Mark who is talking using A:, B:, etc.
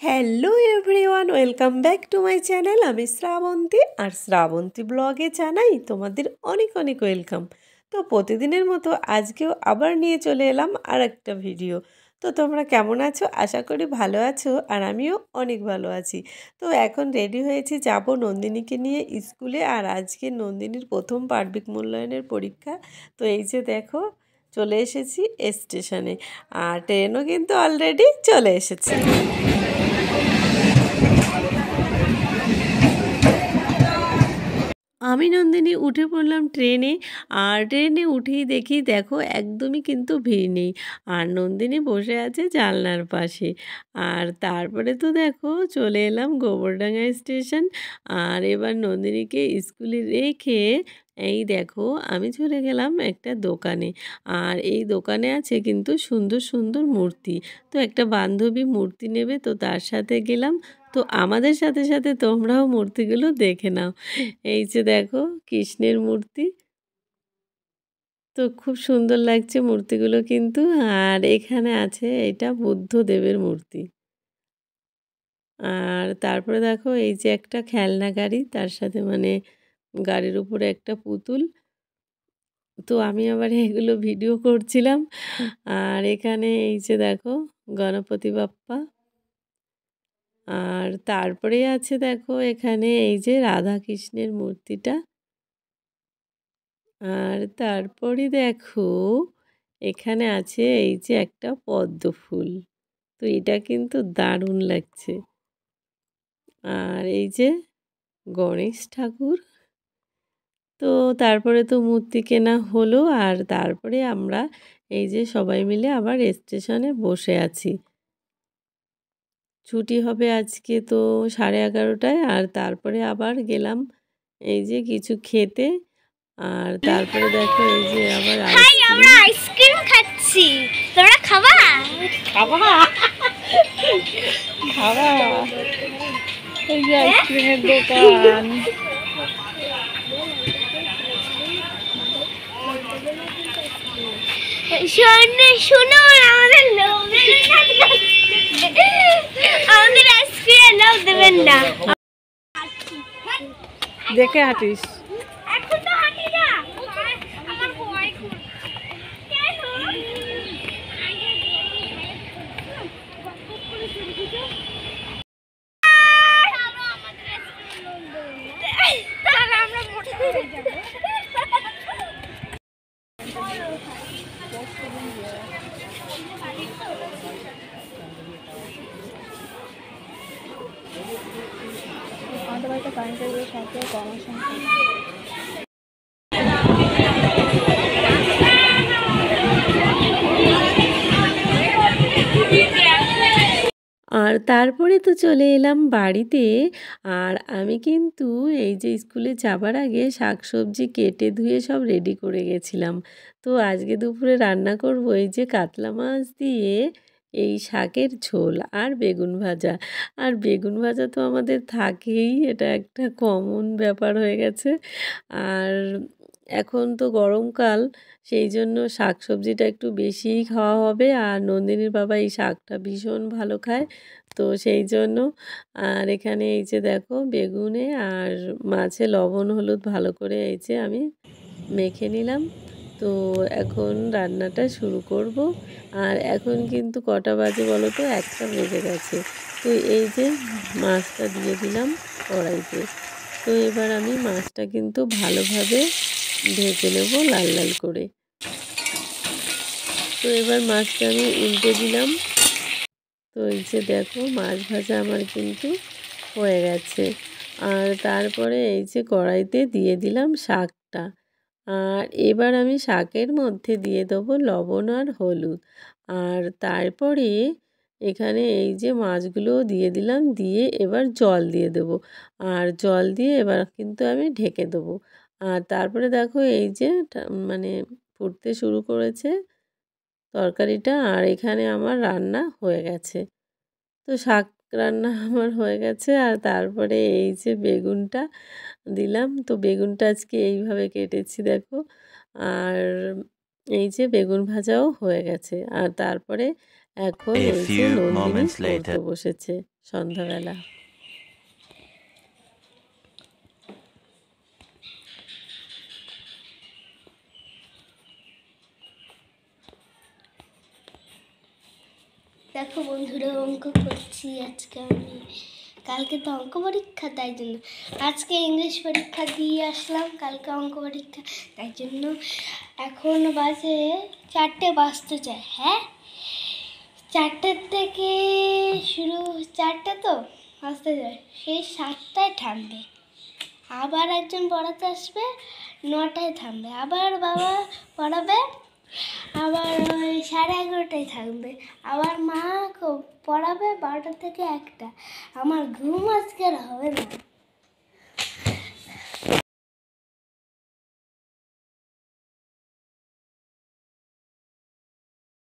A: Hello everyone, welcome back to my channel. আমি শ্রাবন্তী, আর শ্রাবন্তী ব্লগে জানাই তোমাদের অনেক অনেক ওয়েলকাম। তো প্রতিদিনের মতো আজকেও আবার নিয়ে চলে এলাম আর একটা ভিডিও। তো তোমরা কেমন আছো? আশা করি ভালো আছো, আর আমিও অনেক ভালো আছি। তো এখন রেডি হয়েছি, যাব নন্দিনীকে নিয়ে স্কুলে। আর আজকে নন্দিনীর প্রথম পার্বিক মূল্যায়নের পরীক্ষা। তো এই যে দেখো, চলে এসেছি স্টেশনে, আর ট্রেনও কিন্তু অলরেডি চলে এসেছে। আমি নন্দিনী উঠে পড়লাম ট্রেনে। আর ট্রেনে উঠেই দেখি, দেখো একদমই কিন্তু ভিড় নেই, আর নন্দিনী বসে আছে জানলার পাশে। আর তারপরে তো দেখো চলে এলাম গোবরডাঙ্গা স্টেশন। আর এবার নন্দিনীকে স্কুলে রেখে এই দেখো আমি চলে গেলাম একটা দোকানে। আর এই দোকানে আছে কিন্তু সুন্দর সুন্দর মূর্তি। তো একটা বান্ধবী মূর্তি নেবে, তো তার সাথে গেলাম। তো আমাদের সাথে সাথে তোমরাও মূর্তিগুলো দেখে নাও। এই যে দেখো কৃষ্ণের মূর্তি, তো খুব সুন্দর লাগছে মূর্তিগুলো কিন্তু। আর এখানে আছে এটা বুদ্ধদেবের মূর্তি। আর তারপরে দেখো এই যে একটা খেলনা গাড়ি, তার সাথে মানে গাড়ির উপরে একটা পুতুল। তো আমি আবার এগুলো ভিডিও করছিলাম। আর এখানে এই যে দেখো গণপতি বাপ্পা। আর তারপরে আছে দেখো এখানে এই যে রাধা কৃষ্ণের মূর্তিটা। আর তারপরে দেখো এখানে আছে এই যে একটা পদ্ম ফুল। তো এটা কিন্তু দারুণ লাগছে। আর এই যে গণেশ ঠাকুর। তো তারপরে তো মূর্তি কেনা হলো, আর তারপরে আমরা এই যে সবাই মিলে আবার স্টেশনে বসে আছি। ছুটি হবে আজকে তো 11:30টায়। আর তারপরে আবার গেলাম এই যে কিছু খেতে। আর তারপরে দেখো এই যে আবার
B: আমরা আইসক্রিম খাচ্ছি। তোমরা খাবা?
A: খাবা খাবা এই যে আইসক্রিমের দোকান।
B: শোনো আমাদের আইসক্রিম নাও দেবেন না।
A: দেখে হাঁটিস।
B: এখন তো হাঁটি না, আমার ভয় করছে। কেন? আমরা মোটে হয়ে যাবো। আমাদের বাড়িতে কারেন্টের বিল সবচেয়ে কম সংখ্যা।
A: আর তারপরে তো চলে এলাম বাড়িতে। আর আমি কিন্তু এই যে স্কুলে যাবার আগে শাকসবজি কেটে ধুয়ে সব রেডি করে গেছিলাম। তো আজকে দুপুরে রান্না করব এই যে কাতলা মাছ দিয়ে এই শাকের ঝোল আর বেগুন ভাজা। আর বেগুন ভাজা তো আমাদের থাকেই, এটা একটা কমন ব্যাপার হয়ে গেছে। আর এখন তো গরমকাল, সেই জন্য শাকসবজিটা একটু বেশিই খাওয়া হবে। আর নন্দিনীর বাবা এই শাকটা ভীষণ ভালো খায়, তো সেই জন্য। আর এখানে এই যে দেখো বেগুনে আর মাছে লবণ হলুদ ভালো করে এই যে আমি মেখে নিলাম। তো এখন রান্নাটা শুরু করব। আর এখন কিন্তু কটা বাজে বলো তো? 1টা বেজে গেছে। তো এই যে মাছটা দিয়ে দিলাম কড়াইতে। তো এবার আমি মাছটা কিন্তু ভালোভাবে ভেজে নেব লাল লাল করে। তো এবার মাছটা আমি উল্টে দিলাম। তো এই যে দেখো মাছ ভাজা আমার কিন্তু হয়ে গেছে। আর তারপরে এই যে কড়াইতে দিয়ে দিলাম শাকটা। আর এবার আমি শাকের মধ্যে দিয়ে দেবো লবণ আর হলুদ। আর তারপরে এখানে এই যে মাছগুলো দিয়ে দিলাম, দিয়ে এবার জল দিয়ে দেবো। আর জল দিয়ে এবার কিন্তু আমি ঢেকে দেবো। আর তারপরে দেখো এই যে মানে ফুটতে শুরু করেছে তরকারিটা। আর এখানে আমার রান্না হয়ে গেছে। তো শাক রান্না আমার হয়ে গেছে। আর তারপরে এই যে বেগুনটা দিলাম। তো বেগুনটা আজকে এইভাবে কেটেছি দেখো। আর এই যে বেগুন ভাজাও হয়ে গেছে। আর তারপরে এখন এই যে নন্দিনী পড়তে বসেছে। সন্ধ্যাবেলা।
B: দেখো বন্ধুরা, অঙ্ক করছি আজকে আমি। কালকে তো অঙ্ক পরীক্ষা, তাই জন্য আজকে ইংলিশ পরীক্ষা দিয়ে আসলাম, কালকে অঙ্ক পরীক্ষা, তাই জন্য এখন বাজে 4টে বাজতে চায়। হ্যাঁ, 4টের থেকে শুরু, 4টে তো বাজতে যায়, সেই 7টায় থামবে। আবার একজন পড়াতে আসবে, 9টায় থামবে। আবার বাবা পড়াবে, আবার ওই 11:30টায় থাকবে। আবার মা পড়াবে 12টা থেকে 1টা। আমার ঘুম আজকে আর হবে না।